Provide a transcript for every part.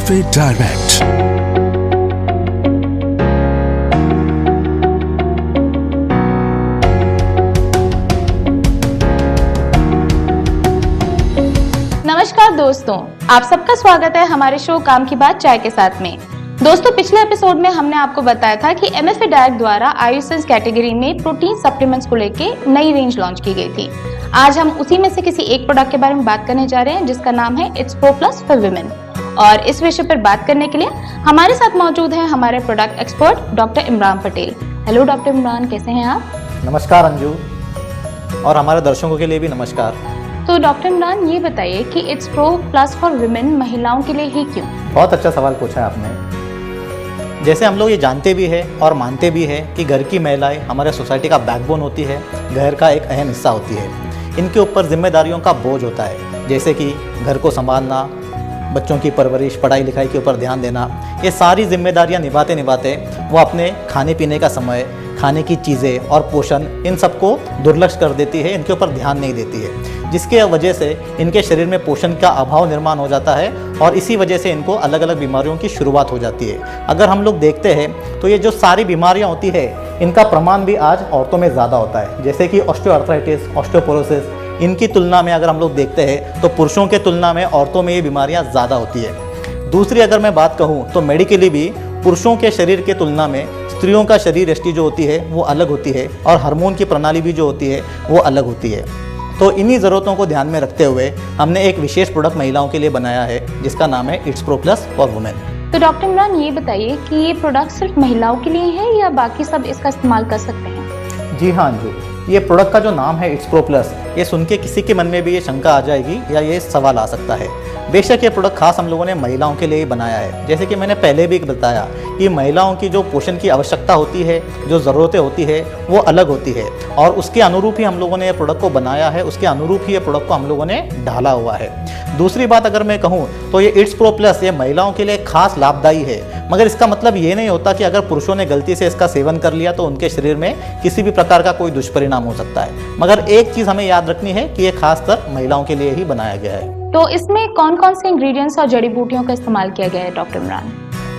Cafe direct. नमस्कार दोस्तों, आप सबका स्वागत है हमारे शो काम की बात चाय के साथ में। दोस्तों, पिछले एपिसोड में हमने आपको बताया था कि एमएफए डाइट द्वारा आयुसेंस कैटेगरी में प्रोटीन सप्लीमेंट्स को लेके नई रेंज लॉन्च की गई थी। आज हम उसी में से किसी एक प्रोडक्ट के बारे में बात करने जा रहे हैं जिसका नाम है it's pro plus for women. और इस विषय पर बात करने के लिए हमारे साथ मौजूद हैं हमारे product expert doctor Imran Patel. Hello doctor Imran, कैसे हैं आप? नमस्कार अंजू, और हमारे दर्शकों के लिए भी नमस्कार। तो डॉक्टर इमरान, ये बताइए कि it's pro plus for women महिलाओं के लिए ही क्यों? बहुत अच्छा सवाल पूछा है आपने। जैसे हम लोग ये जानते भी हैं और मानते भी हैं कि घर की महिलाएं हमारे सोसाइटी का बैकबोन होती है, घर का एक अहम हिस्सा होती है। इनके ऊपर जिम्मेदारियों का बोझ होता है, जैसे कि घर को संभालना, बच्चों की परवरिश, पढ़ाई लिखाई के ऊपर ध्यान देना। ये सारी जिम्मेदारियां निभाते निभाते वो अपने खाने पीने का समय, खाने की चीज़ें और पोषण, इन सबको दुर्लक्ष्य कर देती है, इनके ऊपर ध्यान नहीं देती है, जिसके वजह से इनके शरीर में पोषण का अभाव निर्माण हो जाता है और इसी वजह से इनको अलग अलग बीमारियों की शुरुआत हो जाती है। अगर हम लोग देखते हैं तो ये जो सारी बीमारियां होती है, इनका प्रमाण भी आज औरतों में ज़्यादा होता है, जैसे कि ऑस्टियोआर्थराइटिस, ऑस्टियोपोरोसिस। इनकी तुलना में अगर हम लोग देखते हैं तो पुरुषों के तुलना में औरतों में ये बीमारियां ज़्यादा होती है। दूसरी अगर मैं बात कहूँ तो मेडिकली भी पुरुषों के शरीर के तुलना में स्त्रियों का शरीर यष्टि जो होती है वो अलग होती है और हार्मोन की प्रणाली भी जो होती है वो अलग होती है। तो इन्हीं ज़रूरतों को ध्यान में रखते हुए हमने एक विशेष प्रोडक्ट महिलाओं के लिए बनाया है जिसका नाम है it's pro plus for women. तो डॉक्टर इमरान, ये बताइए कि ये प्रोडक्ट सिर्फ महिलाओं के लिए है या बाकी सब इसका इस्तेमाल कर सकते हैं? जी हाँ अंजू, ये प्रोडक्ट का जो नाम है इट्स प्रो प्लस, ये सुन के किसी के मन में भी ये शंका आ जाएगी या ये सवाल आ सकता है। बेशक ये प्रोडक्ट खास हम लोगों ने महिलाओं के लिए ही बनाया है। जैसे कि मैंने पहले भी बताया कि महिलाओं की जो पोषण की आवश्यकता होती है, जो ज़रूरतें होती है, वो अलग होती है और उसके अनुरूप ही हम लोगों ने ये प्रोडक्ट को बनाया है, उसके अनुरूप ही ये प्रोडक्ट को हम लोगों ने ढाला हुआ है। दूसरी बात अगर मैं कहूँ तो ये इट्स प्रो प्लस ये महिलाओं के लिए खास लाभदायी है, मगर इसका मतलब ये नहीं होता कि अगर पुरुषों ने गलती से इसका सेवन कर लिया तो उनके शरीर में किसी भी प्रकार का कोई दुष्परिणाम हो सकता है। मगर एक चीज़ हमें याद रखनी है कि ये खासकर महिलाओं के लिए ही बनाया गया है। तो इसमें कौन कौन से इंग्रेडिएंट्स और जड़ी बूटियों का इस्तेमाल किया गया है डॉक्टर इमरान?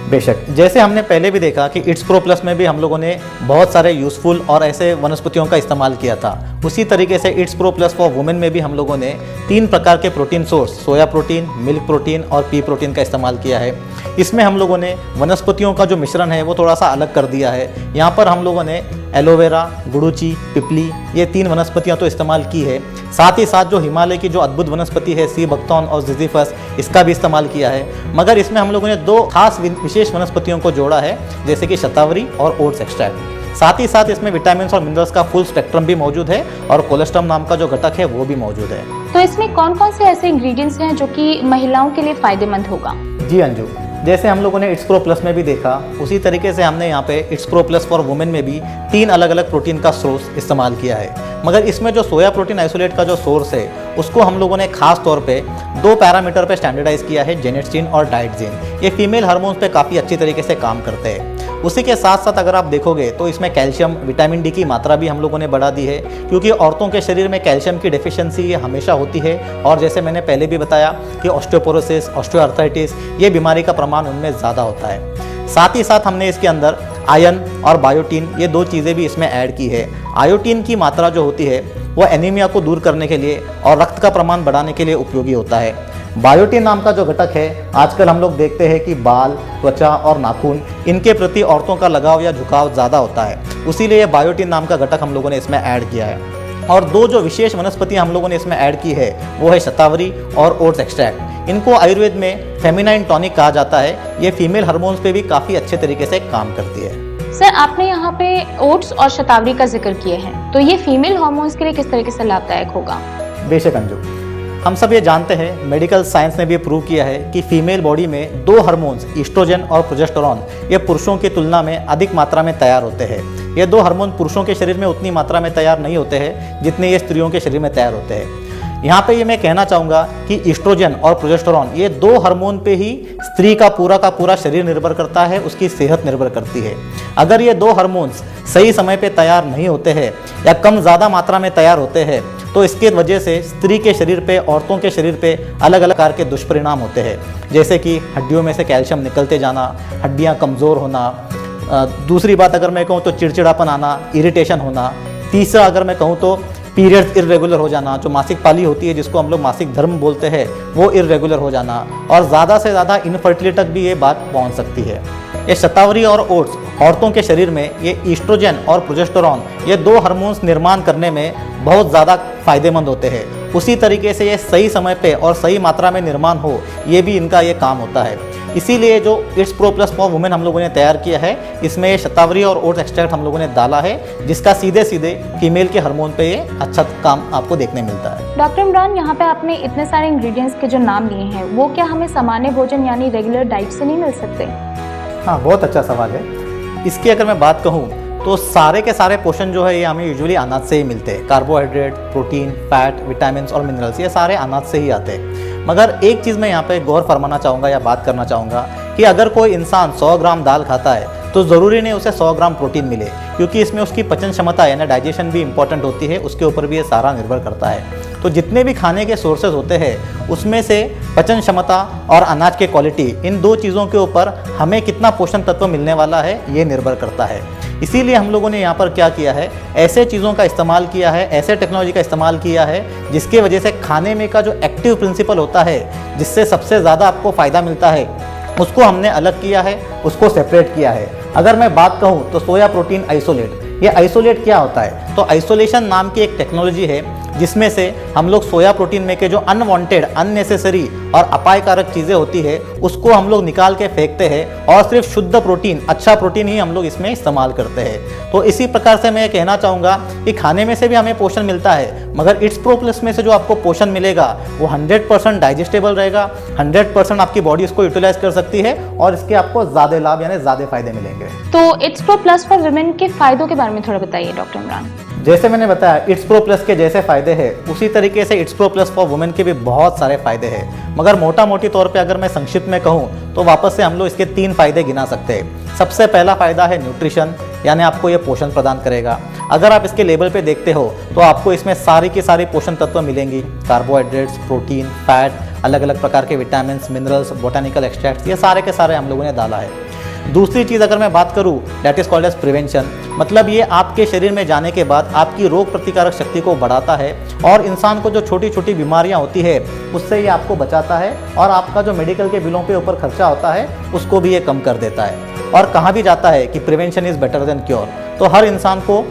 बेशक, जैसे हमने पहले भी देखा कि इट्स प्रो प्लस में भी हम लोगों ने बहुत सारे यूज़फुल और ऐसे वनस्पतियों का इस्तेमाल किया था, उसी तरीके से it's pro plus for women में भी हम लोगों ने 3 प्रकार के protein source, soya protein, milk protein और पी प्रोटीन का इस्तेमाल किया है। इसमें हम लोगों ने वनस्पतियों का जो मिश्रण है वो थोड़ा सा अलग कर दिया है। यहाँ पर हम लोगों ने एलोवेरा, गुड़ूची, पिपली, ये 3 वनस्पतियाँ तो इस्तेमाल की है। साथ ही साथ जो हिमालय की जो अद्भुत वनस्पति है सी बकथॉर्न और जिजीफस, इसका भी इस्तेमाल किया है। मगर इसमें हम लोगों ने 2 खास विशेष वनस्पतियों को जोड़ा है, जैसे कि शतावरी और ओट्स एक्सट्रैक्ट। साथ ही साथ इसमें विटामिन और मिनरल्स का फुल स्पेक्ट्रम भी मौजूद है और कोलेस्ट्रॉल नाम का जो घटक है वो भी मौजूद है। तो इसमें कौन कौन से ऐसे इंग्रेडिएंट्स हैं जो कि महिलाओं के लिए फायदेमंद होगा? जी अंजू, जैसे हम लोगों ने इट्स प्रो प्लस में भी देखा, उसी तरीके से हमने यहाँ पे it's pro plus for women में भी 3 अलग अलग प्रोटीन का सोर्स इस्तेमाल किया है। मगर इसमें जो सोया प्रोटीन आइसोलेट का जो सोर्स है उसको हम लोगों ने खास तौर पे 2 पैरामीटर पे स्टैंडर्डाइज किया है, जेनेस्टीन और डाइटजीन। ये फीमेल हार्मोन्स पे काफ़ी अच्छी तरीके से काम करते हैं। उसी के साथ साथ अगर आप देखोगे तो इसमें कैल्शियम, विटामिन डी की मात्रा भी हम लोगों ने बढ़ा दी है, क्योंकि औरतों के शरीर में कैल्शियम की डेफिशिएंसी ये हमेशा होती है और जैसे मैंने पहले भी बताया कि ऑस्टियोपोरोसिस, ऑस्टियोआर्थराइटिस, ये बीमारी का प्रमाण उनमें ज़्यादा होता है। साथ ही साथ हमने इसके अंदर आयरन और बायोटीन, ये 2 चीज़ें भी इसमें ऐड की है। आयोटीन की मात्रा जो होती है वो एनीमिया को दूर करने के लिए और रक्त का प्रमाण बढ़ाने के लिए उपयोगी होता है। बायोटीन नाम का जो घटक है, आजकल हम लोग देखते हैं कि बाल, त्वचा और नाखून, इनके प्रति औरतों का लगाव या झुकाव ज़्यादा होता है, उसीलिए बायोटीन नाम का घटक हम लोगों ने इसमें ऐड किया है। और 2 जो विशेष वनस्पतियाँ हम लोगों ने इसमें ऐड की है वो है शतावरी और ओट्स एक्सट्रैक्ट। इनको आयुर्वेद में फेमिनाइन टॉनिक कहा जाता है। ये फीमेल हार्मोन्स पे भी काफ़ी अच्छे तरीके से काम करती है। सर, आपने यहाँ पे ओट्स और शतावरी का जिक्र किए हैं, तो ये फीमेल हार्मोन्स के लिए किस तरीके से लाभदायक होगा? बेशक अंजू, हम सब ये जानते हैं, मेडिकल साइंस ने भी प्रूव किया है कि फीमेल बॉडी में 2 हार्मोन्स, ईस्ट्रोजन और प्रोजेस्टेरोन, ये पुरुषों की तुलना में अधिक मात्रा में तैयार होते हैं। ये 2 हार्मोन पुरुषों के शरीर में उतनी मात्रा में तैयार नहीं होते हैं जितने ये स्त्रियों के शरीर में तैयार होते हैं। यहाँ पे ये मैं कहना चाहूँगा कि ईस्ट्रोजन और प्रोजेस्टेरॉन ये दो हार्मोन पे ही स्त्री का पूरा शरीर निर्भर करता है, उसकी सेहत निर्भर करती है। अगर ये दो हार्मोन्स सही समय पे तैयार नहीं होते हैं या कम ज़्यादा मात्रा में तैयार होते हैं तो इसके वजह से स्त्री के शरीर पे, औरतों के शरीर पे अलग अलग प्रकार के दुष्परिणाम होते हैं, जैसे कि हड्डियों में से कैल्शियम निकलते जाना, हड्डियाँ कमज़ोर होना, दूसरी बात अगर मैं कहूँ तो चिड़चिड़ापन आना, इरिटेशन होना, तीसरा अगर मैं कहूँ तो पीरियड्स इर्रेगुलर हो जाना, जो मासिक पाली होती है जिसको हम लोग मासिक धर्म बोलते हैं वो इर्रेगुलर हो जाना, और ज़्यादा से ज़्यादा इनफर्टिलिटी तक भी ये बात पहुंच सकती है। ये शतावरी और ओट्स औरतों के शरीर में ये ईस्ट्रोजन और प्रोजेस्टेरॉन ये दो हार्मोन्स निर्माण करने में बहुत ज़्यादा फायदेमंद होते हैं। उसी तरीके से ये सही समय पे और सही मात्रा में निर्माण हो ये भी इनका ये काम होता है। इसीलिए जो it's pro plus for women हम लोगों ने तैयार किया है इसमें शतावरी और ओट्स एक्सट्रैक्ट हम लोगों ने डाला है, जिसका सीधे सीधे फीमेल के हार्मोन पे ये अच्छा काम आपको देखने मिलता है। डॉक्टर इमरान, यहाँ पे आपने इतने सारे इंग्रेडिएंट्स के जो नाम लिए हैं वो क्या हमें सामान्य भोजन यानी रेगुलर डाइट से नहीं मिल सकते? हाँ, बहुत अच्छा सवाल है। इसकी अगर मैं बात कहूँ तो सारे के सारे पोषण जो है ये हमें यूजुअली अनाज से ही मिलते हैं। कार्बोहाइड्रेट, प्रोटीन, फैट, विटामिन्स और मिनरल्स ये सारे अनाज से ही आते हैं। मगर एक चीज़ मैं यहाँ पे गौर फरमाना चाहूँगा या बात करना चाहूँगा कि अगर कोई इंसान 100 ग्राम दाल खाता है तो ज़रूरी नहीं उसे 100 ग्राम प्रोटीन मिले, क्योंकि इसमें उसकी पचन क्षमता यानी डाइजेशन भी इंपॉर्टेंट होती है, उसके ऊपर भी ये सारा निर्भर करता है। तो जितने भी खाने के सोर्सेज होते हैं उसमें से पचन क्षमता और अनाज के क्वालिटी, इन दो चीज़ों के ऊपर हमें कितना पोषण तत्व मिलने वाला है ये निर्भर करता है। इसीलिए हम लोगों ने यहाँ पर क्या किया है, ऐसे चीज़ों का इस्तेमाल किया है, ऐसे टेक्नोलॉजी का इस्तेमाल किया है जिसकी वजह से खाने में का जो एक्टिव प्रिंसिपल होता है जिससे सबसे ज़्यादा आपको फ़ायदा मिलता है उसको हमने अलग किया है, उसको सेपरेट किया है। अगर मैं बात कहूँ तो सोया प्रोटीन आइसोलेट, ये आइसोलेट क्या होता है? तो आइसोलेशन नाम की एक टेक्नोलॉजी है जिसमें से हम लोग सोया प्रोटीन में के जो अनवांटेड, अननेसेसरी और अपायकारक चीज़ें होती है उसको हम लोग निकाल के फेंकते हैं और सिर्फ शुद्ध प्रोटीन, अच्छा प्रोटीन ही हम लोग इसमें इस्तेमाल करते हैं। तो इसी प्रकार से मैं कहना चाहूँगा कि खाने में से भी हमें पोषण मिलता है, मगर इट्स प्रो प्लस में से जो आपको पोषण मिलेगा वो 100% डाइजेस्टेबल रहेगा, 100% आपकी बॉडी इसको यूटिलाइज कर सकती है और इसके आपको ज़्यादा लाभ यानी ज़्यादा फायदे मिलेंगे। तो it's pro plus for women के फायदों के बारे में थोड़ा बताइए डॉक्टर इमरान। जैसे मैंने बताया इट्स प्रो प्लस के जैसे फायदे हैं उसी तरीके से it's pro plus for women के भी बहुत सारे फायदे हैं, मगर मोटा मोटी तौर पे अगर मैं संक्षिप्त में कहूँ तो वापस से हम लोग इसके 3 फायदे गिना सकते हैं। सबसे पहला फायदा है न्यूट्रिशन, यानी आपको ये पोषण प्रदान करेगा। अगर आप इसके लेबल पे देखते हो तो आपको इसमें सारी की सारी पोषण तत्व मिलेंगी, कार्बोहाइड्रेट्स, प्रोटीन, फैट, अलग अलग प्रकार के विटामिन, मिनरल्स, बोटानिकल एक्सट्रैक्ट्स, ये सारे के सारे हम लोगों ने डाला है। दूसरी चीज़ अगर मैं बात करूँ that is called age prevention, मतलब ये आपके शरीर में जाने के बाद आपकी रोग प्रतिकारक शक्ति को बढ़ाता है और इंसान को जो छोटी छोटी बीमारियां होती है उससे ये आपको बचाता है और आपका जो मेडिकल के बिलों पे ऊपर खर्चा होता है उसको भी ये कम कर देता है। और कहा भी जाता है कि prevention is better than cure, तो हर इंसान को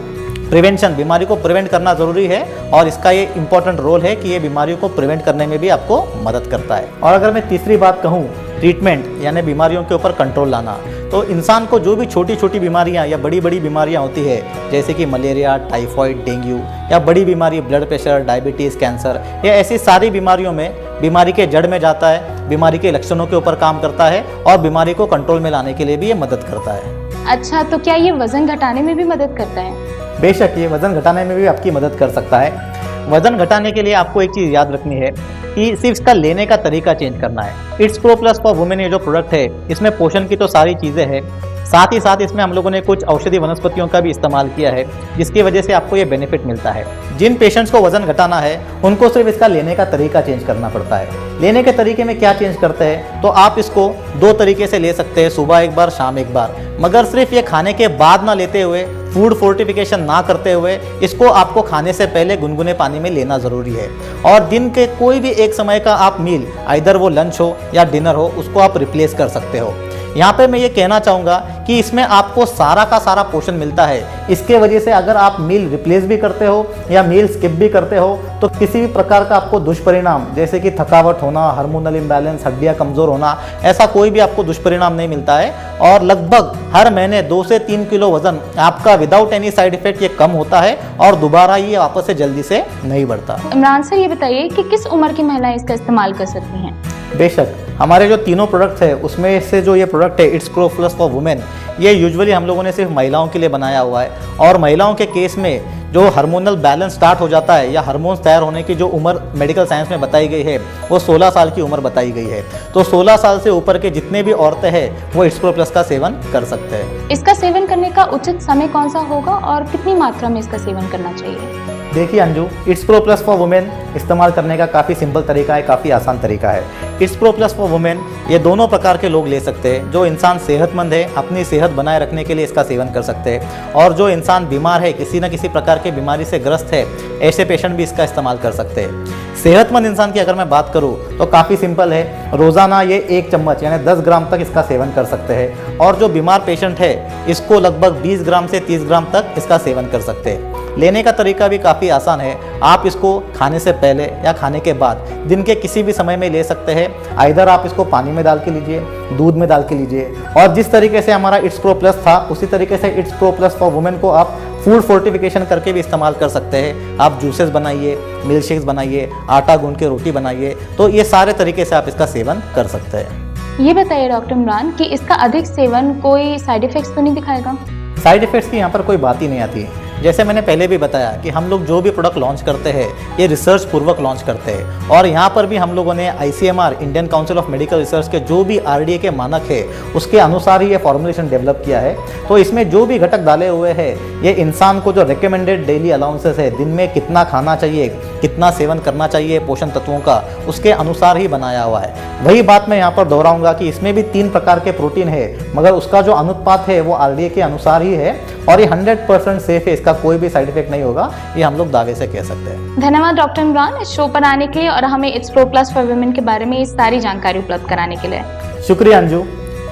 प्रिवेंशन, बीमारी को प्रिवेंट करना ज़रूरी है और इसका ये इंपॉर्टेंट रोल है कि ये बीमारियों को प्रिवेंट करने में भी आपको मदद करता है। और अगर मैं तीसरी बात कहूँ ट्रीटमेंट यानी बीमारियों के ऊपर कंट्रोल लाना, तो इंसान को जो भी छोटी छोटी बीमारियां या बड़ी बड़ी बीमारियां होती है जैसे कि मलेरिया, टाइफॉइड, डेंगू या बड़ी बीमारी ब्लड प्रेशर, डायबिटीज़, कैंसर, ये ऐसी सारी बीमारियों में बीमारी के जड़ में जाता है, बीमारी के लक्षणों के ऊपर काम करता है और बीमारी को कंट्रोल में लाने के लिए भी ये मदद करता है। अच्छा, तो क्या ये वजन घटाने में भी मदद करता है? बेशक ये वजन घटाने में भी आपकी मदद कर सकता है। वजन घटाने के लिए आपको एक चीज़ याद रखनी है कि सिर्फ इसका लेने का तरीका चेंज करना है। It's pro plus for women ये जो प्रोडक्ट है इसमें पोषण की तो सारी चीज़ें हैं, साथ ही साथ इसमें हम लोगों ने कुछ औषधि वनस्पतियों का भी इस्तेमाल किया है जिसकी वजह से आपको ये बेनिफिट मिलता है। जिन पेशेंट्स को वजन घटाना है उनको सिर्फ इसका लेने का तरीका चेंज करना पड़ता है। लेने के तरीके में क्या चेंज करते हैं तो आप इसको 2 तरीके से ले सकते हैं, सुबह एक बार, शाम एक बार, मगर सिर्फ ये खाने के बाद ना लेते हुए, फूड फोर्टिफिकेशन ना करते हुए इसको आपको खाने से पहले गुनगुने पानी में लेना ज़रूरी है। और दिन के कोई भी एक समय का आप मील, आइदर वो लंच हो या डिनर हो, उसको आप रिप्लेस कर सकते हो। यहाँ पे मैं ये कहना चाहूँगा कि इसमें आपको सारा का सारा पोषण मिलता है। इसके वजह से अगर आप मील रिप्लेस भी करते हो या मील स्किप भी करते हो तो किसी भी प्रकार का आपको दुष्परिणाम जैसे कि थकावट होना, हार्मोनल इम्बैलेंस, हड्डियाँ कमज़ोर होना, ऐसा कोई भी आपको दुष्परिणाम नहीं मिलता है। और लगभग हर महीने 2 से 3 किलो वजन आपका विदाउट एनी साइड इफेक्ट ये कम होता है और दोबारा ये वापस से जल्दी से नहीं बढ़ता। इमरान सर, ये बताइए कि किस उम्र की महिलाएं इसका इस्तेमाल कर सकती हैं? बेशक हमारे जो तीनों प्रोडक्ट्स है उसमें से जो ये प्रोडक्ट है it's pro plus for women, ये यूजुअली हम लोगों ने सिर्फ महिलाओं के लिए बनाया हुआ है, और महिलाओं के केस में जो हार्मोनल बैलेंस स्टार्ट हो जाता है या हार्मोन्स तैयार होने की जो उम्र मेडिकल साइंस में बताई गई है वो 16 साल की उम्र बताई गई है। तो 16 साल से ऊपर के जितने भी औरतें हैं वो इट्स प्रो प्लस का सेवन कर सकते हैं। इसका सेवन करने का उचित समय कौन सा होगा और कितनी मात्रा में इसका सेवन करना चाहिए? देखिए Anju, it's pro plus for women इस्तेमाल करने का काफ़ी सिंपल तरीका है, काफ़ी आसान तरीका है। It's pro plus for women ये दोनों प्रकार के लोग ले सकते हैं। जो इंसान सेहतमंद है, अपनी सेहत बनाए रखने के लिए इसका सेवन कर सकते हैं, और जो इंसान बीमार है, किसी न किसी प्रकार की बीमारी से ग्रस्त है, ऐसे पेशेंट भी इसका इस्तेमाल कर सकते हैं। सेहतमंद इंसान की अगर मैं बात करूं तो काफ़ी सिंपल है, रोज़ाना ये 1 चम्मच यानी 10 ग्राम तक इसका सेवन कर सकते हैं, और जो बीमार पेशेंट है इसको लगभग 20 ग्राम से 30 ग्राम तक इसका सेवन कर सकते हैं। लेने का तरीका भी काफ़ी आसान है। आप इसको खाने से पहले या खाने के बाद दिन के किसी भी समय में ले सकते हैं। आइदर आप इसको पानी में डाल के लीजिए, दूध में डाल के लीजिए, और जिस तरीके से हमारा इट्स प्रो प्लस था उसी तरीके से it's pro plus for women को आप फूड फोर्टिफिकेशन करके भी इस्तेमाल कर सकते हैं। आप जूसेस बनाइए, मिल्क शेक्स बनाइए, आटा गूंद के रोटी बनाइए, तो ये सारे तरीके से आप इसका सेवन कर सकते हैं। ये बताइए डॉक्टर इमरान कि इसका अधिक सेवन कोई साइड इफेक्ट्स तो नहीं दिखाएगा? साइड इफेक्ट्स की यहाँ पर कोई बात ही नहीं आती। जैसे मैंने पहले भी बताया कि हम लोग जो भी प्रोडक्ट लॉन्च करते हैं ये रिसर्च पूर्वक लॉन्च करते हैं, और यहाँ पर भी हम लोगों ने ICMR Indian council of medical research के जो भी RDA के मानक है उसके अनुसार ही ये फॉर्मुलेशन डेवलप किया है। तो इसमें जो भी घटक डाले हुए हैं ये इंसान को जो रिकमेंडेड डेली अलाउंसेस है, दिन में कितना खाना चाहिए, कितना सेवन करना चाहिए पोषण तत्वों का, उसके अनुसार ही बनाया हुआ है। वही बात मैं यहाँ पर दोहराऊंगा कि इसमें भी 3 प्रकार के प्रोटीन है, मगर उसका जो अनुपात है वो RDA के अनुसार ही है, और ये 100% सेफ है, इसका कोई भी साइड इफेक्ट नहीं होगा, ये हम लोग दावे से कह सकते हैं। धन्यवाद डॉक्टर इमरान इस शो पर आने के लिए और हमें it's pro plus for women के बारे में इस सारी जानकारी उपलब्ध कराने के लिए। शुक्रिया अंजू,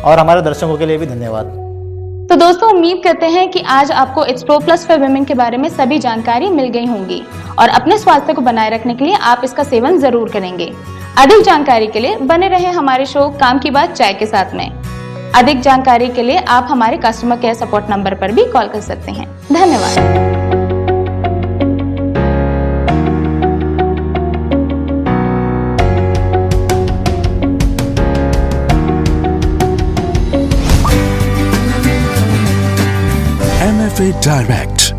और हमारे दर्शकों के लिए भी धन्यवाद। तो दोस्तों, उम्मीद करते हैं कि आज आपको it's pro plus for women के बारे में सभी जानकारी मिल गई होंगी, और अपने स्वास्थ्य को बनाए रखने के लिए आप इसका सेवन जरूर करेंगे। अधिक जानकारी के लिए बने रहें हमारे शो काम की बात चाय के साथ में। अधिक जानकारी के लिए आप हमारे कस्टमर केयर सपोर्ट नंबर पर भी कॉल कर सकते हैं। धन्यवाद। MFA Direct